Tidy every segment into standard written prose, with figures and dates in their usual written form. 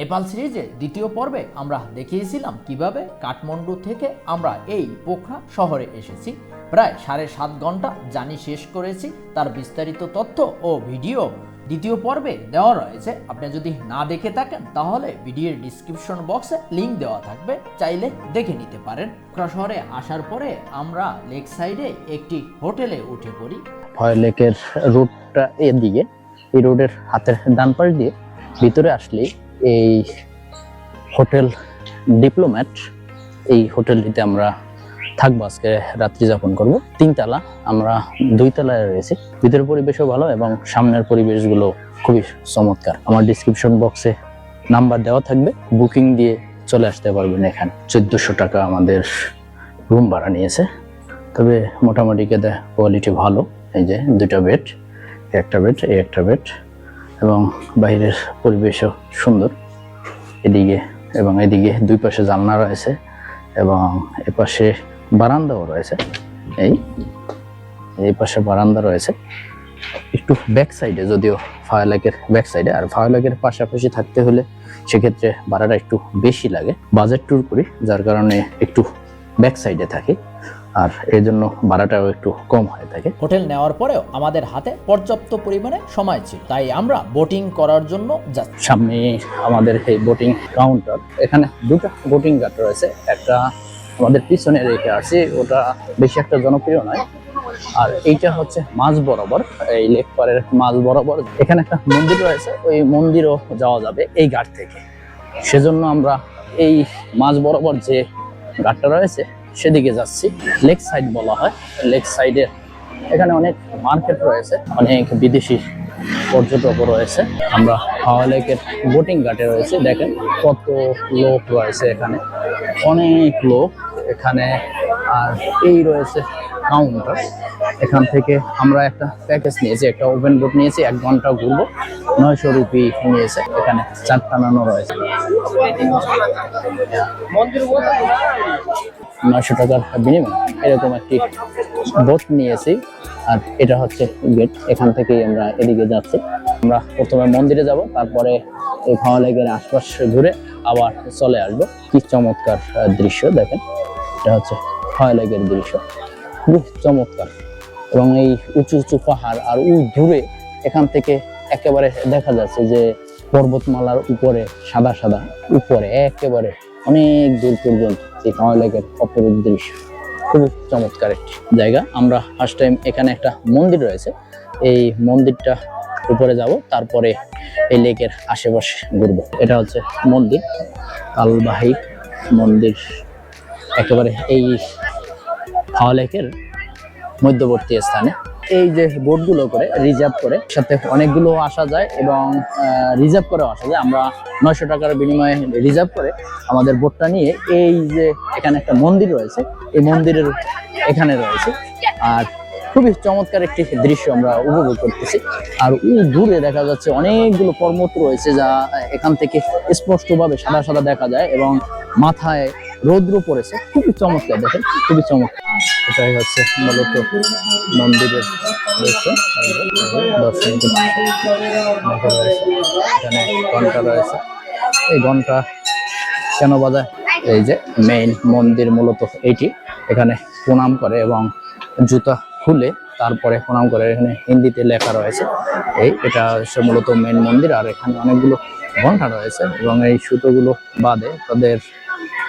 নেপাল সিরিজের দ্বিতীয় পর্বে আমরা দেখিয়েছিলাম কিভাবে কাঠমান্ডু থেকে আমরা এই পোখরা শহরে এসেছি। প্রায় 7.5 ঘন্টা জার্নি শেষ করেছি। তার বিস্তারিত তথ্য ও ভিডিও দ্বিতীয় পর্বে দেওয়া রয়েছে। আপনি যদি না দেখে থাকেন তাহলে ভিডিওর ডিসক্রিপশন বক্সে লিংক দেওয়া থাকবে, চাইলে দেখে নিতে পারেন। পোখরা শহরে আসার পরে আমরা লেক সাইডে একটি হোটেলে উঠে পড়ি। ভয় লেকের রোডটা এদিকে, এই রোডের হাতের ডান পাশ দিয়ে ভিতরে আসলেই এই হোটেল ডিপ্লোম্যাট, এই হোটেলটিতে আমরা থাকবো, আজকে রাত্রি যাপন করব। 3 তলা, আমরা 2 তলায় রয়েছি। ভিতরের পরিবেশও ভালো এবং সামনের পরিবেশগুলো খুবই চমৎকার। আমার ডিসক্রিপশন বক্সে নাম্বার দেওয়া থাকবে, বুকিং দিয়ে চলে আসতে পারবেন। এখানে 1400 টাকা আমাদের রুম ভাড়া নিয়েছে, তবে মোটামুটি কোয়ালিটি ভালো। এই যে 2টা বেড, একটা বেড, এই একটা বেড, এবং বাইরের পরিবেশও সুন্দর। এদিকে এবং এদিকে 2 পাশে জানলা রয়েছে এবং এপাশে বারান্দাও রয়েছে। এই পাশে বারান্দা রয়েছে, একটু ব্যাক সাইডে, যদিও ফায়ার লেকের ব্যাক সাইডে। আর ফায়ার লেকের পাশাপাশি থাকতে হলে সেক্ষেত্রে ভাড়াটা একটু বেশি লাগে। বাজেট ট্যুর করি, যার কারণে একটু ব্যাক সাইডে থাকি, আর এর জন্য ভাড়াটাও একটু কম হয়ে থাকে। হোটেল নেওয়ার পরেও আমাদের হাতে পর্যাপ্ত পরিমাণে সময় ছিল, তাই আমরা বোটিং করার জন্য যাচ্ছি। সামনে আমাদের এই বোটিং কাউন্টার, এখানে 2টা বোটিং ঘাট রয়েছে। একটা আমাদের পিছনে রেখে আসছি, ওটা বেশি একটা জনপ্রিয় নয়। আর এইটা হচ্ছে মাঝ বরাবর, এই লেক পাড়ের মাঝ বরাবর এখানে একটা মন্দির রয়েছে, ওই মন্দিরও যাওয়া যাবে এই ঘাট থেকে। সেজন্য আমরা এই মাঝ বরাবর যে ঘাটটা রয়েছে সেদিকে যাচ্ছি। লেক সাইড বলা হয়। লেক সাইডে এখানে অনেক মার্কেট রয়েছে, অনেক বিদেশি পর্যটকও রয়েছে। আমরা হাওয়া লেকের বোটিং ঘাটে রয়েছে, দেখেন কত লোক রয়েছে এখানে, অনেক লোক এখানে। আর এই রয়েছে কাউন্টার, এখান থেকে আমরা একটা প্যাকেজ নিয়েছি, একটা ওপেন বোট নিয়েছি, 1 ঘন্টা ঘুরবো। 900 রুপি নিয়েছে। এখানে 4 টানানো রয়েছে, 900 টাকার বিনিময়ে এরকম একটি বোট নিয়েছি। আর এটা হচ্ছে গেট, এখান থেকেই আমরা এদিকে যাচ্ছি। আমরা প্রথমে মন্দিরে যাব, তারপরে এই ভাওয়া লেকের আশপাশ ঘুরে আবার চলে আসবো। কি চমৎকার দৃশ্য দেখেন, এটা হচ্ছে ভাওয়া লেকের দৃশ্য, খুবই চমৎকার। এবং এই উঁচু উঁচু পাহাড়, আর ওই দূরে এখান থেকে একেবারে দেখা যাচ্ছে যে পর্বতমালার উপরে সাদা সাদা, উপরে একেবারে অনেক দূর পর্যন্ত এই ভাওয়া লেকের অপরূপ দৃশ্য, খুবই চমৎকার একটি জায়গা। আমরা ফার্স্ট টাইম এখানে একটা মন্দির রয়েছে, এই মন্দিরটা উপরে যাব, তারপরে এই লেকের আশেপাশে ঘুরবো। এটা হচ্ছে মন্দির, কালবাহী মন্দির, একেবারে এই ভাওয়া লেকের মধ্যবর্তী স্থানে। এই যে বোটগুলো করে রিজার্ভ করে, সাথে অনেকগুলো আসা যায় এবং রিজার্ভ করেও আসা যায়। আমরা 900 টাকার বিনিময়ে রিজার্ভ করে আমাদের বোটটা নিয়ে এই যে এখানে একটা মন্দির রয়েছে, এই মন্দিরের এখানে রয়েছে। আর খুবই চমৎকার একটি দৃশ্য আমরা উপভোগ করতেছি। আর দূরে দেখা যাচ্ছে অনেকগুলো পর্বত রয়েছে, যা এখান থেকে স্পষ্টভাবে সাদা সাদা দেখা যায় এবং মাথায় রৌদ্র পড়েছে, খুবই চমৎকার দেখেন, খুবই চমৎকার। এটাই হচ্ছে মূলত মন্দিরের দৃশ্য। দর্শন এখানে ঘন্টা রয়েছে, এই ঘন্টা কেন বাজায়? এই যে মেইন মন্দির মূলত এইটি, এখানে প্রণাম করে এবং জুতা খুলে তারপরে প্রণাম করে। এখানে হিন্দিতে লেখা রয়েছে। এটা হচ্ছে মূলত মেইন মন্দির। আর এখানে অনেকগুলো ঘন্টা রয়েছে এবং এই সুতোগুলো বাঁধে তাদের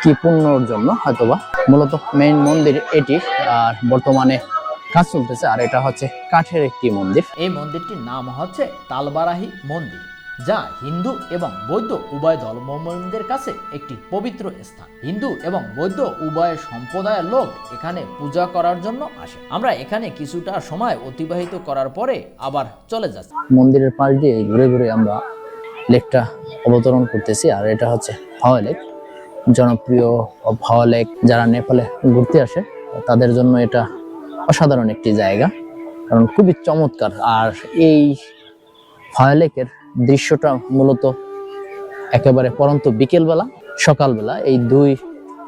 কি পুণ্যর জন্য হয়তোবা। মূলত মেইন মন্দির এটি, আর বর্তমানে কাজ চলতেছে। আর এটা হচ্ছে কাঠের একটি মন্দির। এই মন্দিরটির নাম হচ্ছে তালবারাহি মন্দির, যা হিন্দু এবং বৌদ্ধ উভয় ধর্মাবলম্বীদের কাছে একটি পবিত্র স্থান। হিন্দু এবং বৌদ্ধ উভয় সম্প্রদায়ের লোক এখানে পূজা করার জন্য আসে। আমরা এখানে কিছুটা সময় অতিবাহিত করার পরে আবার চলে যাচ্ছি। মন্দিরের পাশ দিয়ে ঘুরে ঘুরে আমরা লেকটা অবতরণ করতেছি। আর এটা হচ্ছে ভাওয়া লেক, জনপ্রিয় ভাওয়া লেক। যারা নেপালে ঘুরতে আসে তাদের জন্য এটা অসাধারণ একটি জায়গা, কারণ খুবই চমৎকার। আর এই ভাওয়া লেকের দৃশ্যটা মূলত একেবারে পরন্ত বিকেলবেলা, সকালবেলা, এই 2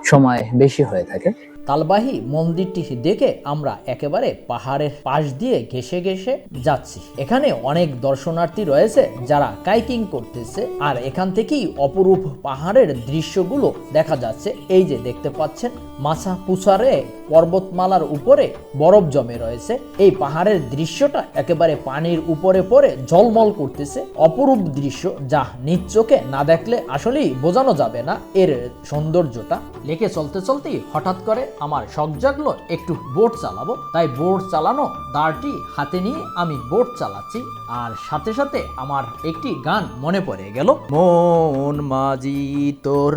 সময় বেশি হয়ে থাকে। তালবাহী মন্দিরটি দেখে আমরা একেবারে পাহাড়ের পাশ দিয়ে ঘেঁষে ঘেঁষে যাচ্ছি। এখানে অনেক দর্শনার্থী রয়েছে যারা কাইকিং করতেছে, আর এখান থেকেই অপরূপ পাহাড়ের দৃশ্যগুলো দেখা যাচ্ছে। এই যে দেখতে পাচ্ছেন মাছা পুছারে পর্বতমালার উপরে বরফ জমে রয়েছে। এই পাহাড়ের দৃশ্যটা একেবারে পানির উপরে পড়ে ঝলমল করতেছে, অপরূপ দৃশ্য যা নিজ চোখে না দেখলে আসলেই বোঝানো যাবে না এর সৌন্দর্যটা। লেকে চলতে চলতেই হঠাৎ করে আমার শখ জাগলো একটু বোট চালাবো, তাই বোট চালানো দাঁড়টি হাতে নিয়ে আমি বোট চালাচ্ছি, আর সাথে সাথে আমার একটি গান মনে পড়ে গেল। মন মাঝি তোর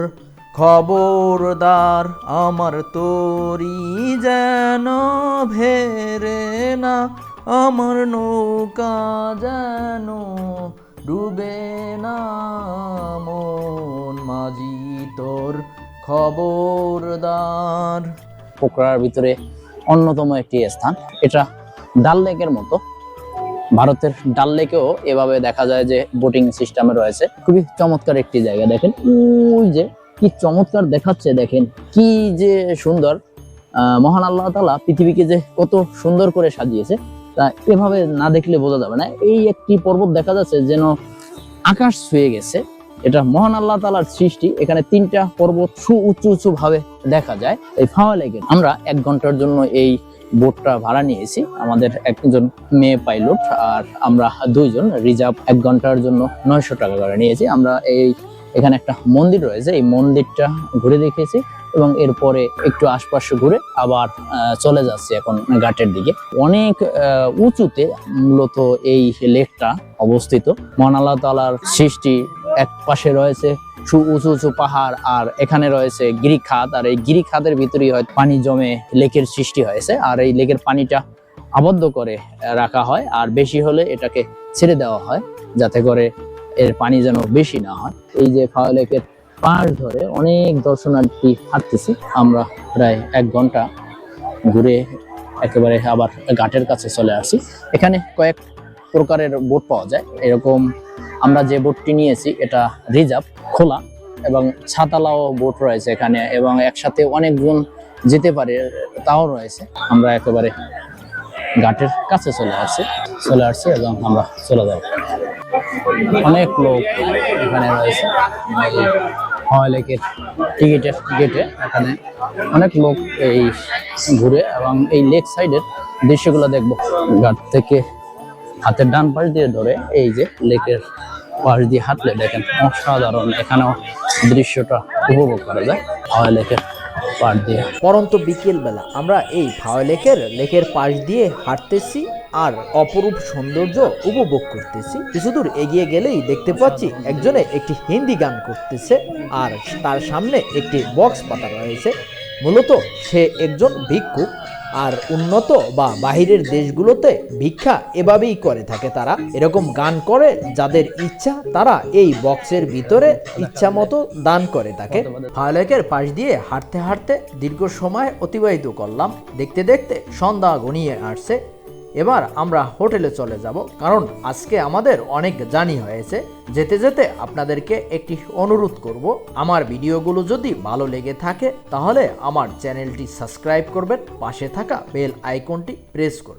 খবরদার, আমার তোরি যেন ভেরে না, আমার নৌকা যেন ডুবে না, মন মাঝি তোর খবরদার। পোখরার ভিতরে অন্যতম একটি স্থান, এটা ডাল লেকের মতো। ভারতের ডাল লেকেও এভাবে দেখা যায় যে বোটিং সিস্টেমে রয়েছে। খুবই চমৎকার একটি জায়গা। দেখেন ওই যে কি চমৎকার দেখাচ্ছে, দেখেন কি যে সুন্দর। মহান আল্লাহ তাআলা পৃথিবীকে যে কত সুন্দর করে সাজিয়েছে, তা এভাবে না দেখলে বোঝা যাবে না। এই একটি পর্বত দেখা যাচ্ছে যেন আকাশ ছুঁয়ে গেছে। এটা মহান আল্লাহ তাআলার সৃষ্টি। এখানে 3টা পর্বত উঁচু উঁচু ভাবে দেখা যায়। এই ফাওয়া লেকে আমরা 1 ঘন্টার জন্য এই বোটটা ভাড়া নিয়েছি। আমাদের একজন মেয়ে পাইলট আর আমরা 2 জন রিজার্ভ 1 ঘন্টার জন্য 900 টাকা করে নিয়েছি। আমরা এখানে একটা মন্দির রয়েছে, এই মন্দিরটা ঘুরে দেখেছি এবং এরপরে একটু আশপাশে ঘুরে আবার চলে যাচ্ছি এখন ঘাটের দিকে। অনেক উঁচুতে মূলত এই লেকটা অবস্থিত। মহান আল্লাহ তাআলার সৃষ্টি। এক পাশে রয়েছে উঁচু উঁচু পাহাড়, আর এখানে রয়েছে গিরিখাত, আর এই গিরিখাতের ভিতরেই হয়তো পানি জমে লেকের সৃষ্টি হয়েছে। আর এই লেকের পানিটা আবদ্ধ করে রাখা হয়, আর বেশি হলে এটাকে ছেড়ে দেওয়া হয় যাতে করে এর পানি যেন বেশি না হয়। এই যে ফাওয়া লেকের পাশ ধরে অনেক দর্শনার্থী হাঁটতেছি। আমরা প্রায় 1 ঘন্টা ঘুরে একেবারে আবার ঘাটের কাছে চলে আসি। এখানে কয়েক প্রকারের বোট পাওয়া যায়। এরকম আমরা যে বোটটি নিয়েছি এটা রিজার্ভ, খোলা এবং ছাতালাও বোট রয়েছে এখানে, এবং একসাথে অনেকজন যেতে পারে তাও রয়েছে। আমরা একেবারে ঘাটের কাছে চলে আসছি এবং আমরা চলে যাব। অনেক লোক এখানে রয়েছে। ফাওয়া লেকের টিকিটের গেটে এখানে অনেক লোক এই ঘুরে এবং এই লেক সাইডের দৃশ্যগুলো দেখবো। ঘাট থেকে হাতের ডান পাশ দিয়ে ধরে এই যে লেকের পাশ দিয়ে হাঁটলে দেখেন অসাধারণ এখানেও দৃশ্যটা উপভোগ করা যায়। ফাওয়া লেকের পাশ দিয়ে পরন্ত বিকেল বেলা আমরা এই ফাওয়া লেকের পাশ দিয়ে হাঁটতেছি আর অপরূপ সৌন্দর্য উপভোগ করতেছি। কিছুদূর এগিয়ে গেলেই দেখতে পাচ্ছি একজনে একটি হিন্দি গান করতেছে, আর তার সামনে একটি বক্স পাতা রয়েছে। মূলত সে একজন ভিক্ষুক, আর উন্নত বা বাহিরের দেশগুলোতে ভিক্ষা এভাবেই করে থাকে। তারা এরকম গান করে, যাদের ইচ্ছা তারা এই বক্সের ভিতরে ইচ্ছা মতো দান করে থাকে। ফাওয়া লেকের পাশ দিয়ে হাঁটতে হাঁটতে দীর্ঘ সময় অতিবাহিত করলাম। দেখতে দেখতে সন্ধ্যা ঘনিয়ে আসছে। এবার আমরা হোটেলে চলে যাব, কারণ আজকে আমাদের অনেক জার্নি হয়েছে। যেতে যেতে আপনাদেরকে একটি অনুরোধ করব, আমার ভিডিওগুলো যদি ভালো লেগে থাকে তাহলে আমার চ্যানেলটি সাবস্ক্রাইব করবেন, পাশে থাকা বেল আইকনটি প্রেস করবেন।